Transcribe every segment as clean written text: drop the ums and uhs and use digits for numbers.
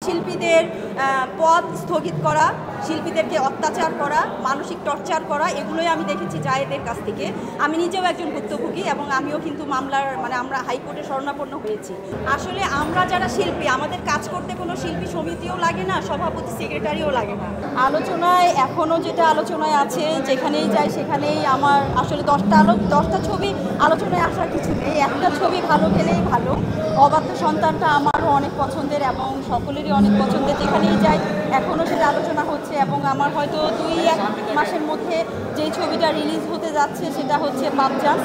শিল্পীদের পদ স্থগিত করা, শিল্পীদেরকে অত্যাচার করা, মানসিক টর্চার করা, এগুলোই আমি দেখেছি জায়েদের কাছ থেকে। আমি নিজেও একজন ভুক্তভোগী এবং আমিও কিন্তু মামলার আমরা হাইকোর্টে শরণাপন্ন হয়েছি। আসলে আমরা যারা শিল্পী, আমাদের কাজ করতে কোনো শিল্পী সমিতিও লাগে না, সভাপতি সেক্রেটারিও লাগে না। আলোচনায় এখনও যেটা আলোচনায় আছে, যেখানেই যাই সেখানেই আমার আসলে 10টা ছবি আলোচনায় আসার কিছু নেই। একটা ছবি ভালো গেলেই ভালো। অবাধ্য সন্তানটা আমারও অনেক পছন্দের এবং সকলেরই অনেক পছন্দের, যেখানেই যাই এখনও সেটা আলোচনা হচ্ছে এবং আমার হয়তো 2-1 মাসের মধ্যে যেই ছবিটা রিলিজ হতে যাচ্ছে সেটা হচ্ছে বাপজান।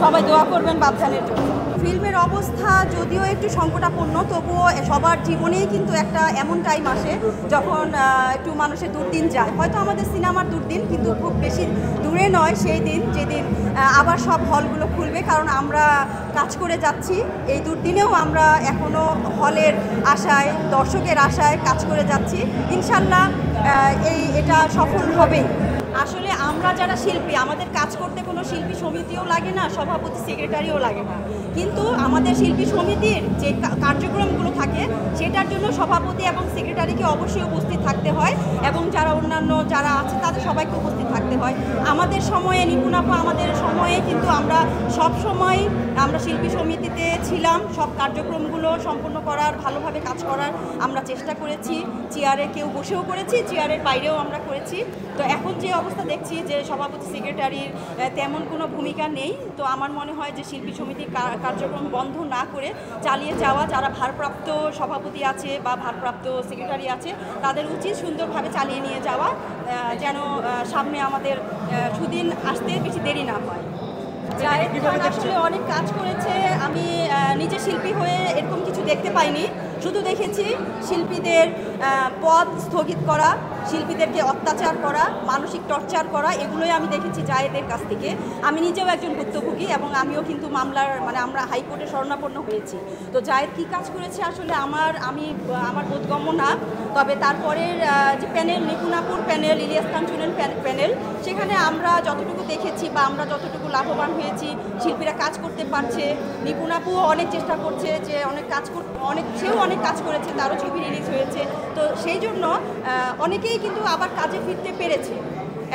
সবাই দোয়া করবেন বাপজানের জন্য। ফিল্মের অবস্থা যদিও একটু সংকটাপন্ন, তবুও সবার জীবনেই কিন্তু একটা এমন টাইম আসে যখন একটু মানুষের দুর্দিন যায়। হয়তো আমাদের সিনেমার দুর্দিন, কিন্তু খুব বেশি দূরে নয় সেই দিন যেদিন আবার সব হলগুলো খুলবে, কারণ আমরা কাজ করে যাচ্ছি। এই দুর্দিনেও আমরা এখনও হলের আশায়, দর্শকের আশায় কাজ করে যাচ্ছি। ইনশাল্লাহ এটা সফল হবে। আসলে আমরা যারা শিল্পী, আমাদের কাজ করতে কোনো শিল্পী সমিতিও লাগে না, সভাপতি সেক্রেটারিও লাগে না, কিন্তু আমাদের শিল্পী সমিতির যে কার্যক্রমগুলো থাকে সেটার জন্য সভাপতি এবং সেক্রেটারিকে অবশ্যই উপস্থিত থাকতে হয় এবং যারা অন্যান্য যারা আছে তাদের সবাইকে উপস্থিত থাকতে হয়। আমাদের সময়ে নিপুণাপা, আমাদের সময়ে কিন্তু আমরা সব সময় আমরা শিল্পী সমিতিতে ছিলাম। সব কার্যক্রমগুলো সম্পূর্ণ করার, ভালোভাবে কাজ করার আমরা চেষ্টা করেছি। চেয়ারে কেউ বসেও করেছি, চেয়ারের বাইরেও আমরা করেছি। তো এখন যে অবস্থা দেখছি যে সভাপতি সেক্রেটারির তেমন কোনো ভূমিকা নেই, তো আমার মনে হয় যে শিল্পী সমিতির কার্যক্রম বন্ধ না করে চালিয়ে যাওয়া, যারা ভারপ্রাপ্ত সভাপতি আছে বা ভারপ্রাপ্ত সেক্রেটারি আছে তাদের উচিত সুন্দরভাবে চালিয়ে নিয়ে যাওয়া, যেন সামনে আমাদের সুদিন আসতে বেশি দেরি না হয়। জায়েদ খান আসলে অনেক কাজ করেছে। আমি নিজে শিল্পী হয়ে এরকম কিছু দেখতে পাইনি, শুধু দেখেছি শিল্পীদের পদ স্থগিত করা, শিল্পীদেরকে অত্যাচার করা, মানসিক টর্চার করা, এগুলোই আমি দেখেছি জায়েদের কাছ থেকে। আমি নিজেও একজন ভুক্তভোগী এবং আমিও কিন্তু মামলার আমরা হাইকোর্টে শরণাপন্ন হয়েছি। তো জায়েদ কী কাজ করেছে আসলে আমার বোধগম্য না। তবে তারপরের যে প্যানেল, নিপুণাপুর প্যানেল, ইলিয়াস খান চুনের প্যানেল, সেখানে আমরা যতটুকু দেখেছি বা আমরা যতটুকু লাভবান হয়েছি, শিল্পীরা কাজ করতে পারছে। নিপুণাপুও অনেক চেষ্টা করছে, যে সেও অনেক কাজ করেছে, তারও ছবি রিলিজ হয়েছে। তো সেই জন্য অনেকেই কিন্তু আবার কাজে ফিরতে পেরেছে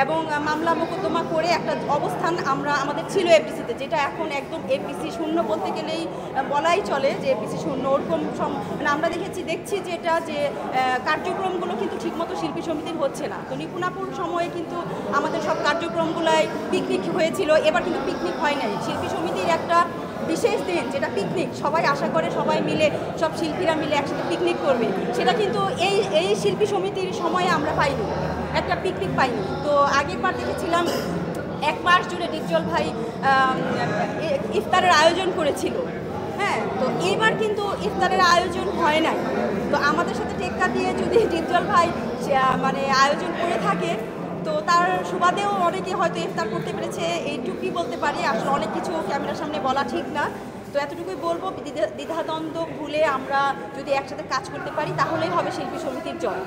এবং মামলা মোকদ্দমা করে একটা অবস্থান আমাদের ছিল এফডিসিতে, যেটা এখন একদম এফডিসি শূন্য বলতে গেলেই বলাই চলে, যে এফডিসি শূন্য। ওরকম আমরা দেখছি যে এটা যে কার্যক্রমগুলো কিন্তু ঠিকমতো শিল্পী সমিতির হচ্ছে না। তো নিপুণাপুর সময়ে কিন্তু আমাদের সব কার্যক্রমগুলাই পিকনিক হয়েছিল, এবার কিন্তু পিকনিক হয় নাই। শিল্পী সমিতির একটা বিশেষ দিন যেটা পিকনিক, সবাই আশা করে সবাই মিলে, সব শিল্পীরা মিলে একসাথে পিকনিক করবে, সেটা কিন্তু এই শিল্পী সমিতির সময়ে আমরা পাইনি, একটা পিকনিক পাইনি। তো আগেরবার দেখেছিলাম 1 মাস জুড়ে ডিপজল ভাই ইফতারের আয়োজন করেছিল। হ্যাঁ, তো এইবার কিন্তু ইফতারের আয়োজন হয় নাই। তো আমাদের সাথে টেক্কা দিয়ে যদি ডিপজল ভাই আয়োজন করে থাকে, তো তার সুবাদেও অনেকে হয়তো ইফতার করতে পেরেছে, এইটুকুই বলতে পারি। আসলে অনেক কিছু ক্যামেরার সামনে বলা ঠিক না, তো এতটুকুই বলবো, দ্বিধাদ্বন্দ্ব ভুলে আমরা যদি একসাথে কাজ করতে পারি তাহলেই হবে শিল্পী সমিতির জয়।